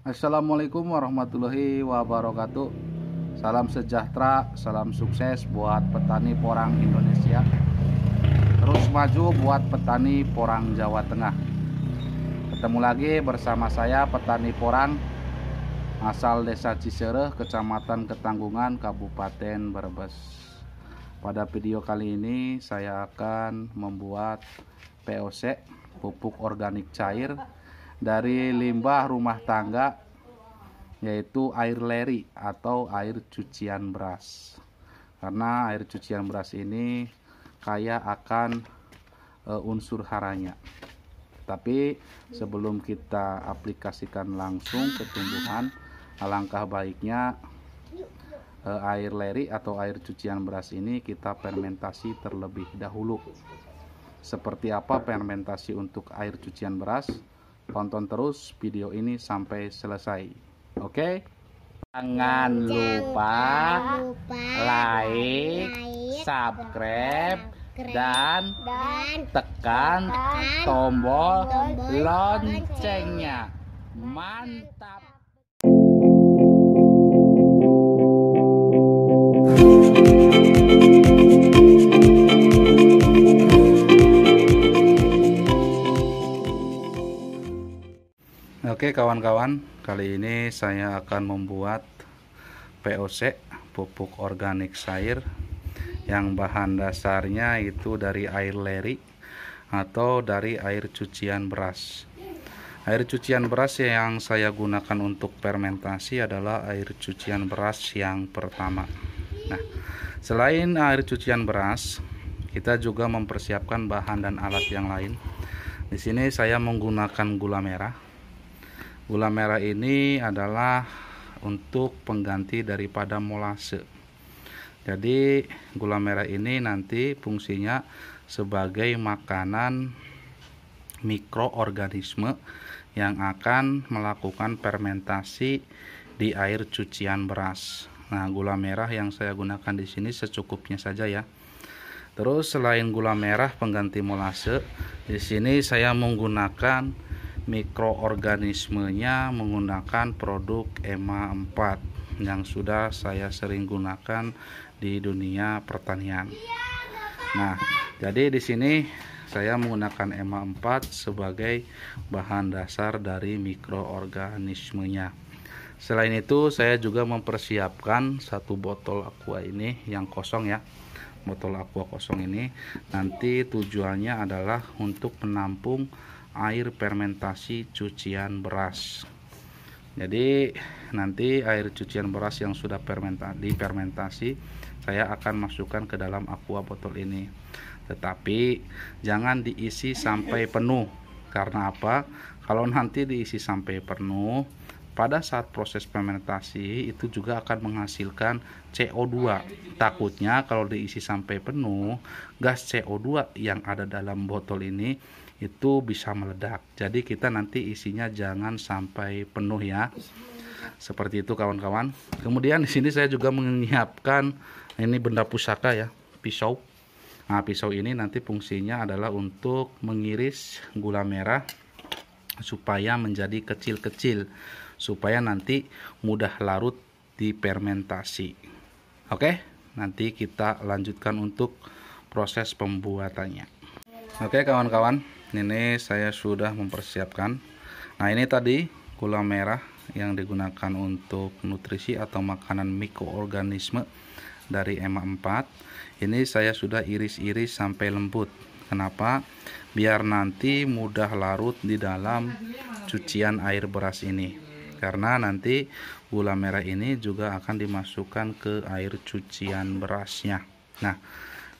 Assalamualaikum warahmatullahi wabarakatuh. Salam sejahtera, salam sukses buat petani porang Indonesia. Terus maju buat petani porang Jawa Tengah. Ketemu lagi bersama saya petani porang asal Desa Cisereh, Kecamatan Ketanggungan, Kabupaten Brebes. Pada video kali ini saya akan membuat POC, pupuk organik cair dari limbah rumah tangga, yaitu air leri atau air cucian beras. Karena air cucian beras ini kaya akan unsur haranya. Tapi sebelum kita aplikasikan langsung ke tumbuhan, alangkah baiknya air leri atau air cucian beras ini kita fermentasi terlebih dahulu. Seperti apa fermentasi untuk air cucian beras? Tonton terus video ini sampai selesai. Oke? Jangan lupa like, subscribe, dan tekan tombol loncengnya. Mantap! Oke kawan-kawan, kali ini saya akan membuat POC, pupuk organik cair, yang bahan dasarnya itu dari air leri atau dari air cucian beras. Air cucian beras yang saya gunakan untuk fermentasi adalah air cucian beras yang pertama. Nah, selain air cucian beras, kita juga mempersiapkan bahan dan alat yang lain. Di sini saya menggunakan gula merah. Gula merah ini adalah untuk pengganti daripada molase. Jadi gula merah ini nanti fungsinya sebagai makanan mikroorganisme yang akan melakukan fermentasi di air cucian beras. Nah, gula merah yang saya gunakan di sini secukupnya saja ya. Terus selain gula merah pengganti molase, di sini saya menggunakan mikroorganismenya menggunakan produk EMA 4 yang sudah saya sering gunakan di dunia pertanian. Nah, jadi di sini saya menggunakan EMA 4 sebagai bahan dasar dari mikroorganismenya. Selain itu, saya juga mempersiapkan satu botol aqua ini yang kosong ya. Botol aqua kosong ini nanti tujuannya adalah untuk menampung air fermentasi cucian beras. Jadi nanti air cucian beras yang sudah difermentasi saya akan masukkan ke dalam aqua botol ini. Tetapi jangan diisi sampai penuh. Karena apa? Kalau nanti diisi sampai penuh, pada saat proses fermentasi itu juga akan menghasilkan CO2. Takutnya kalau diisi sampai penuh, gas CO2 yang ada dalam botol ini itu bisa meledak. Jadi kita nanti isinya jangan sampai penuh ya. Seperti itu kawan-kawan. Kemudian di sini saya juga menyiapkan ini benda pusaka ya, pisau. Nah, pisau ini nanti fungsinya adalah untuk mengiris gula merah supaya menjadi kecil-kecil, supaya nanti mudah larut di fermentasi. Oke, nanti kita lanjutkan untuk proses pembuatannya. Oke kawan-kawan, ini saya sudah mempersiapkan. Nah, ini tadi gula merah yang digunakan untuk nutrisi atau makanan mikroorganisme dari EMA 4. Ini saya sudah iris-iris sampai lembut. Kenapa? Biar nanti mudah larut di dalam cucian air beras ini. Karena nanti gula merah ini juga akan dimasukkan ke air cucian berasnya. Nah,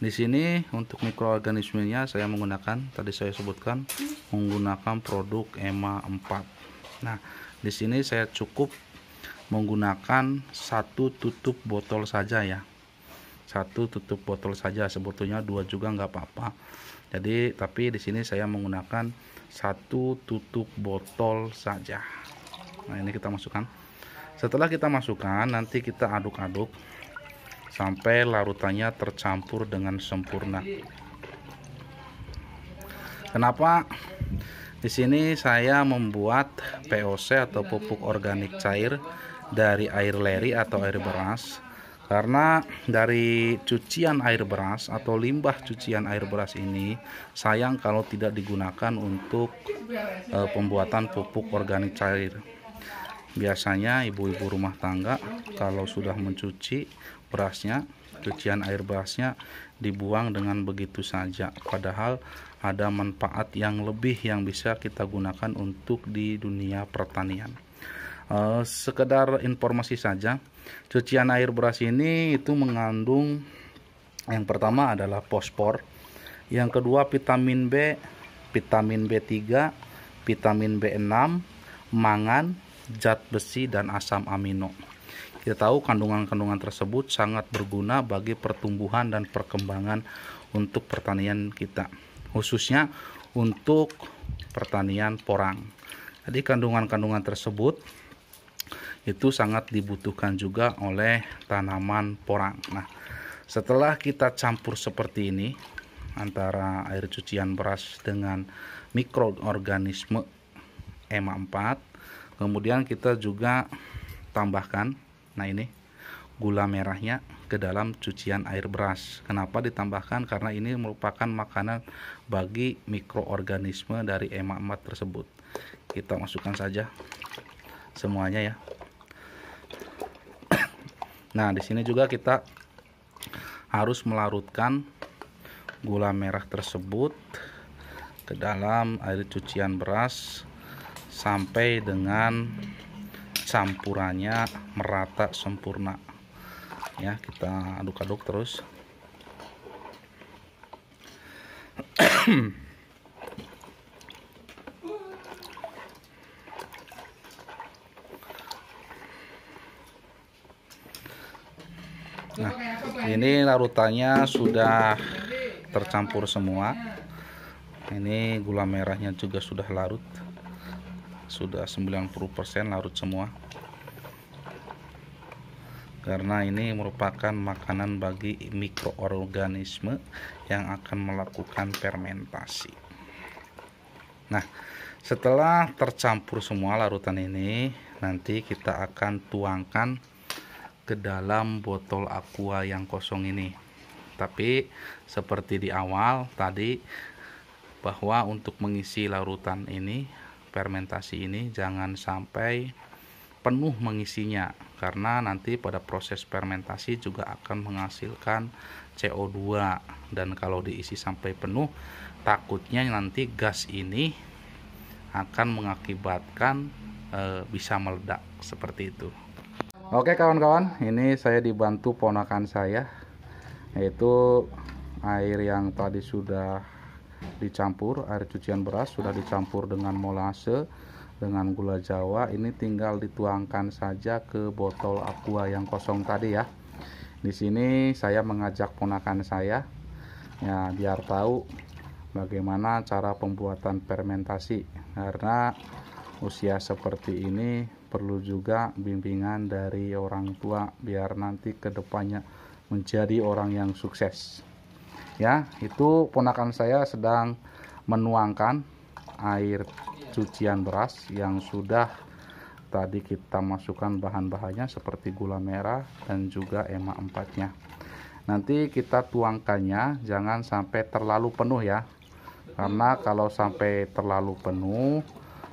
di sini untuk mikroorganismenya saya menggunakan, tadi saya sebutkan, menggunakan produk EMA 4. Nah, di sini saya cukup menggunakan satu tutup botol saja ya. Satu tutup botol saja, sebetulnya dua juga nggak apa-apa. Jadi, tapi di sini saya menggunakan satu tutup botol saja. Nah, ini kita masukkan. Setelah kita masukkan, nanti kita aduk-aduk sampai larutannya tercampur dengan sempurna. Kenapa Di sini saya membuat POC atau pupuk organik cair dari air leri atau air beras. Karena dari cucian air beras atau limbah cucian air beras ini sayang kalau tidak digunakan untuk pembuatan pupuk organik cair. Biasanya ibu-ibu rumah tangga kalau sudah mencuci berasnya, cucian air berasnya dibuang dengan begitu saja, padahal ada manfaat yang lebih yang bisa kita gunakan untuk di dunia pertanian. Sekedar informasi saja, cucian air beras ini itu mengandung, yang pertama adalah fosfor, yang kedua vitamin B, vitamin B3, vitamin B6, mangan, zat besi, dan asam amino. Kita tahu kandungan-kandungan tersebut sangat berguna bagi pertumbuhan dan perkembangan untuk pertanian kita, khususnya untuk pertanian porang. Jadi kandungan-kandungan tersebut itu sangat dibutuhkan juga oleh tanaman porang. Nah, setelah kita campur seperti ini antara air cucian beras dengan mikroorganisme EMA 4, kemudian kita juga tambahkan, nah ini gula merahnya ke dalam cucian air beras. Kenapa ditambahkan? Karena ini merupakan makanan bagi mikroorganisme dari EMA 4 tersebut. Kita masukkan saja semuanya ya. Nah, di sini juga kita harus melarutkan gula merah tersebut ke dalam air cucian beras sampai dengan campurannya merata sempurna. Ya, kita aduk-aduk terus. Nah, ini larutannya sudah tercampur semua. Ini gula merahnya juga sudah larut. Sudah 90% larut semua. Karena ini merupakan makanan bagi mikroorganisme yang akan melakukan fermentasi. Nah, setelah tercampur semua larutan ini, nanti kita akan tuangkan ke dalam botol aqua yang kosong ini. Tapi seperti di awal tadi, bahwa untuk mengisi larutan ini, fermentasi ini, jangan sampai penuh mengisinya, karena nanti pada proses fermentasi juga akan menghasilkan CO2, dan kalau diisi sampai penuh takutnya nanti gas ini akan mengakibatkan bisa meledak seperti itu. Oke kawan-kawan, ini saya dibantu ponakan saya, yaitu air yang tadi sudah dicampur, air cucian beras sudah dicampur dengan molase, dengan gula jawa. Ini tinggal dituangkan saja ke botol aqua yang kosong tadi ya. Di sini saya mengajak ponakan saya ya, biar tahu bagaimana cara pembuatan fermentasi, karena usia seperti ini perlu juga bimbingan dari orang tua biar nanti kedepannya menjadi orang yang sukses ya. Itu ponakan saya sedang menuangkan air cucian beras yang sudah tadi kita masukkan bahan-bahannya seperti gula merah dan juga EMA 4-nya. Nanti kita tuangkannya jangan sampai terlalu penuh ya, karena kalau sampai terlalu penuh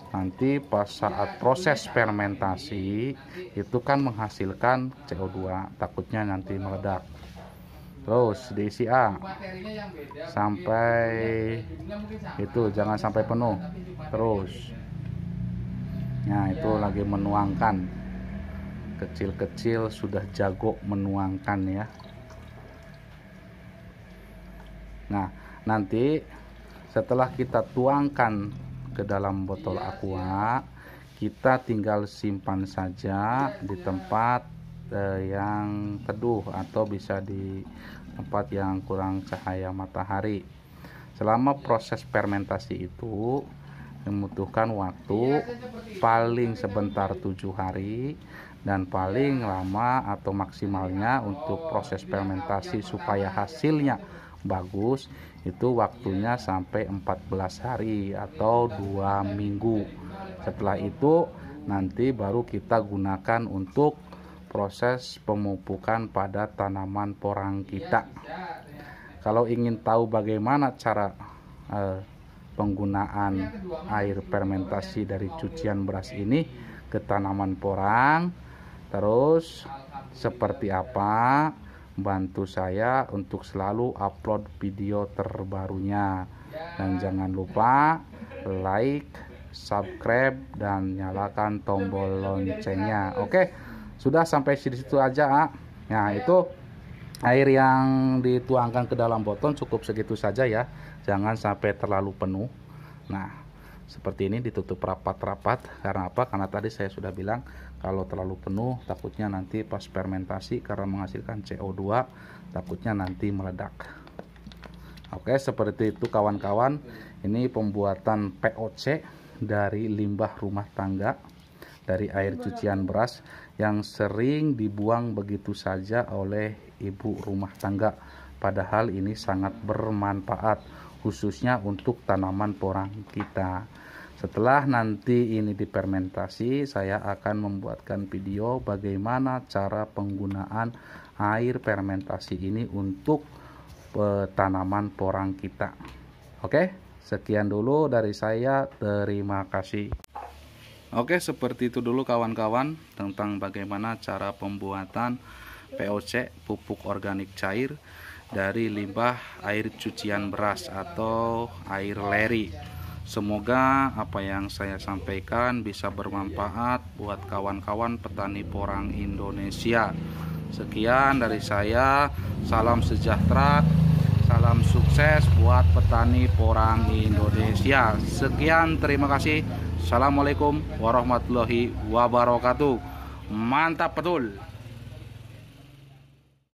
nanti pas saat proses fermentasi itu kan menghasilkan CO2, takutnya nanti meledak. Terus diisi sampai itu, jangan sampai penuh. Terus nah, itu lagi menuangkan, kecil-kecil sudah jago menuangkan ya. Nah, nanti setelah kita tuangkan ke dalam botol aqua, kita tinggal simpan saja di tempat yang teduh atau bisa di tempat yang kurang cahaya matahari. Selama proses fermentasi itu membutuhkan waktu paling sebentar 7 hari, dan paling lama atau maksimalnya untuk proses fermentasi supaya hasilnya bagus itu waktunya sampai 14 hari atau 2 minggu. Setelah itu nanti baru kita gunakan untuk proses pemupukan pada tanaman porang kita. Kalau ingin tahu bagaimana cara penggunaan air fermentasi dari cucian beras ini ke tanaman porang, terus seperti apa, bantu saya untuk selalu upload video terbarunya. Dan jangan lupa like, subscribe, dan nyalakan tombol loncengnya. Oke, sudah sampai di situ aja. Nah, itu air yang dituangkan ke dalam botol cukup segitu saja ya, jangan sampai terlalu penuh. Nah, seperti ini ditutup rapat-rapat. Karena apa? Karena tadi saya sudah bilang kalau terlalu penuh takutnya nanti pas fermentasi karena menghasilkan CO2 takutnya nanti meledak. Oke, seperti itu kawan-kawan. Ini pembuatan POC dari limbah rumah tangga dari air cucian beras yang sering dibuang begitu saja oleh ibu rumah tangga. Padahal ini sangat bermanfaat khususnya untuk tanaman porang kita. Setelah nanti ini difermentasi, saya akan membuatkan video bagaimana cara penggunaan air fermentasi ini untuk tanaman porang kita. Oke, sekian dulu dari saya. Terima kasih. Oke, seperti itu dulu kawan-kawan tentang bagaimana cara pembuatan POC, pupuk organik cair, dari limbah air cucian beras atau air leri. Semoga apa yang saya sampaikan bisa bermanfaat buat kawan-kawan petani porang Indonesia. Sekian dari saya, salam sejahtera, salam sukses buat petani porang Indonesia. Sekian, terima kasih. Assalamualaikum warahmatullahi wabarakatuh. Mantap betul.